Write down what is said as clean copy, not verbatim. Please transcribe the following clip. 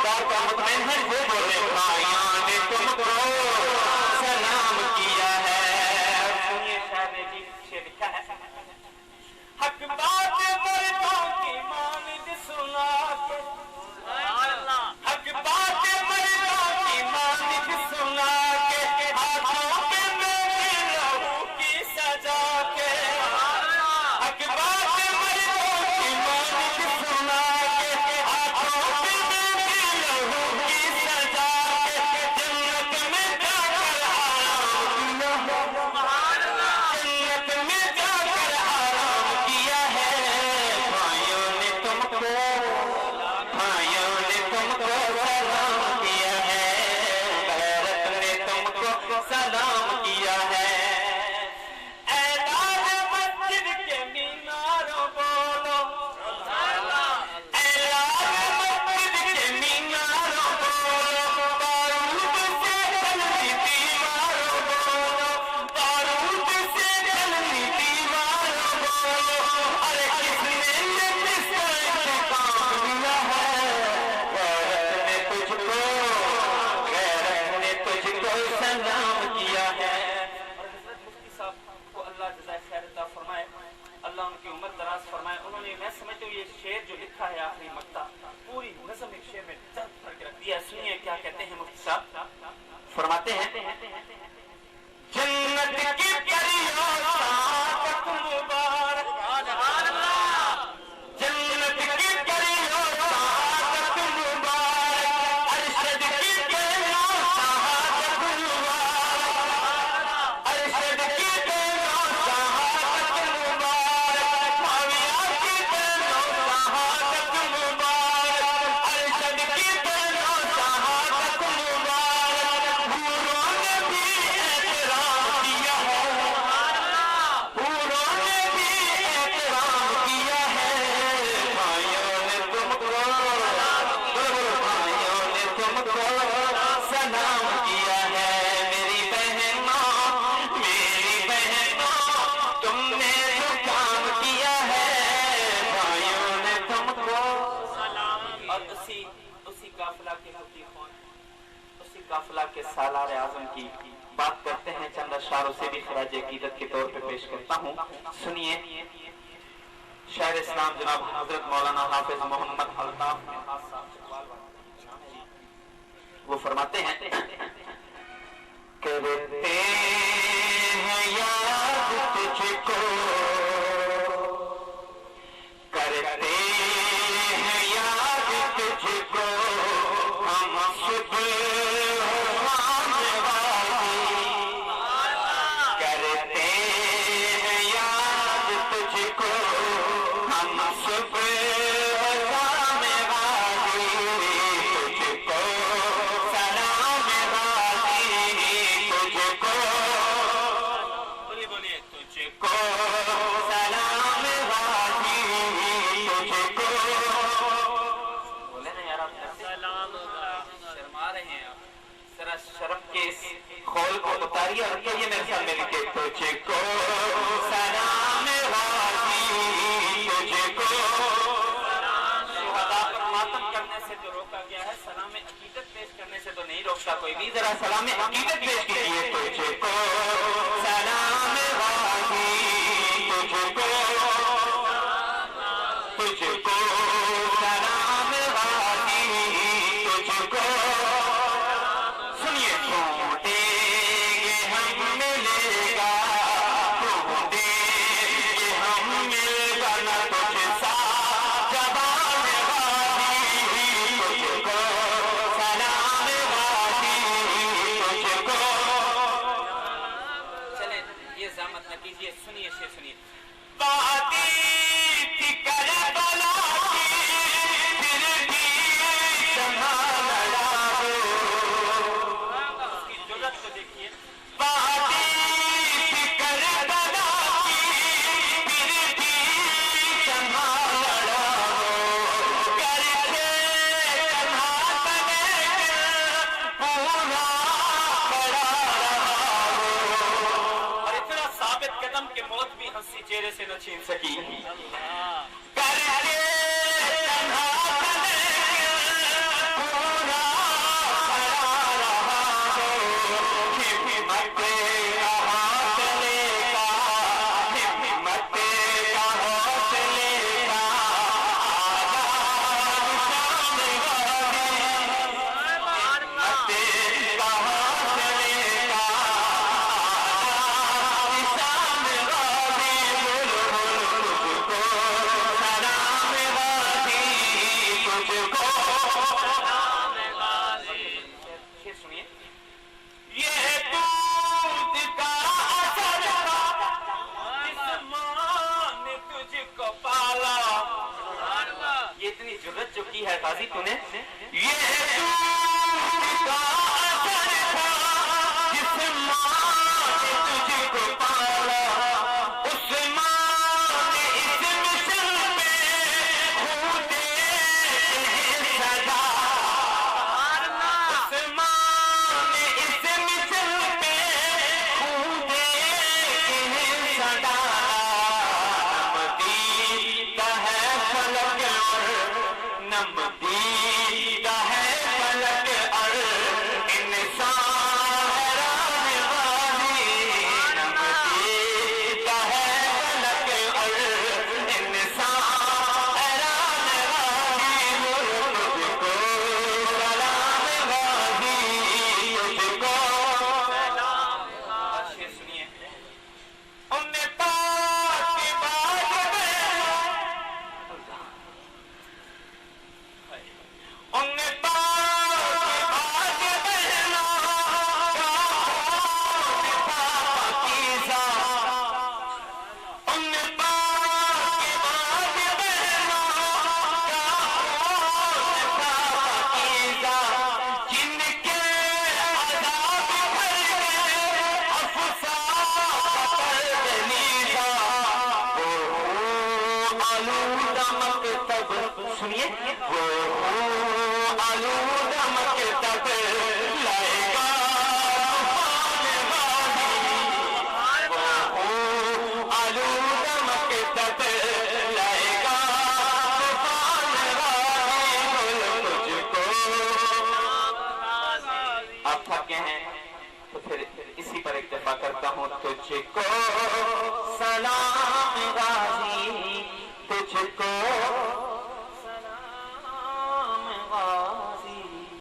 خدا کا مطمئن ہے وہ بولے بھائیوں نے تم کو سلام کیا ہے. سنیے شاعر نے جی شعر لکھا ہے. حق بات مردوں کی مانند سنا کے حق بات مردوں کی مانند سنا کے ہاتھوں پہ میرے لہو کی سجا کے حق بات مردوں کی مانند سنا کے ہاتھوں پہ میرے لہو کی سجا کے جنت میں جا کر آرام جنت میں جا کر آرام کیا ہے. بھائیوں نے تم کو سلام کیا ہے. غیرت نے تم کو سلام کیا ہے. اے لال مسجد کے میناروں بولو اے لال مسجد کے میناروں بولو بارود سے جلتی دیواروں بولو بارود سے جلتی دیواروں بولو. ارے کس نے یہ کس کا انتقام لیا ہے. غیرت نے تجھ کو سلام کیا ہے. مفتی صاحب کو اللہ جزائے خیر عطا فرمائے, اللہ ان کی عمر دراز فرمائے. انہوں نے میں سمجھتا ہوں یہ شعر جو لکھا ہے آخری مقطع پوری نظم ایک شعر میں درد بھر کے رکھ دیا. سنیے کیا کہتے ہیں مفتی صاحب. فرماتے ہیں جنت کی پریوں سعادت مبارک جنت کی پریوں سعادت مبارک ارشد کی پریوں سعادت مبارک ارشد کی پریوں سعادت مبارک معاویہ کی پریوں سعادت مبارک ارشد کی پریوں سعادت مبارک. حوروں نے بھی احترام کیا ہے حوروں نے بھی احترام کیا ہے. بھائیوں نے تم کو سلام کیا ہے. میری بہنوں تم نے جو کام کیا ہے. بھائیوں نے تم کو سلام. اور اسی قافلہ کے مفتی خان اسی قافلہ کے سالار اعظم کی بات کرتے ہیں. چند اشعاروں سے بھی خراج عقیدت کے طور پہ پیش کرتا ہوں. سنیے شاعر اسلام جناب حضرت مولانا حافظ محمد الطاف وہ فرماتے ہیں کرتے ہیں یاد تجھ کو کرتے ہیں یاد تجھ کو ہم صبح شام والی کرتے ہیں یاد تجھ کو ہم صبح شام والی تجھ کو سلام والی تجھ کو بولیے تجھ کو سلام والی تجھ کو. بولے نا یار آپ شرما رہے ہیں آپ. ذرا شرم کے اس خول کو اتاریے اور کہیے میرے ساتھ مل کے تجھ کو سلام والی تجھ کو. شہداء پر ماتم کرنے سے تو روکا گیا ہے, سلام عقیدت پیش کرنے سے تو نہیں روکتا کوئی بھی. ذرا سلام عقیدت پیش کیجیے تجھ کو سلام والی تجھ کو تجھ کو سلام والی تجھ کو. سنیے ڈھونڈیں گے ہم ملے گا ڈھونڈیں گے ہم ملے گا نہ تجھ سا جوان والی تجھ کو سلام والی تجھ کو. چلیں یہ زحمت نہ کیجیے, سنیے شعر سنیے. وادی تھی کربلا کی پھر بھی تنہا لڑا ہو. اس کی جرأت کو دیکھیے. وادی تھی کربلا کی پھر بھی تنہا لڑا ہو. کرتے تنہا بنے پورا کھڑا رہا ہو. اور اتنا ثابت قدم کہ موت بھی ہنسی چہرے سے نہ چھین سکی. کرتے تنہا بنے پورا سنیے وہ آلودہ مکتب لائے گا آلودہ مکتب لائے گا مجھ کو آپ تھکے ہیں تو پھر اسی پر اکتفا کرتا ہوں تجھ کو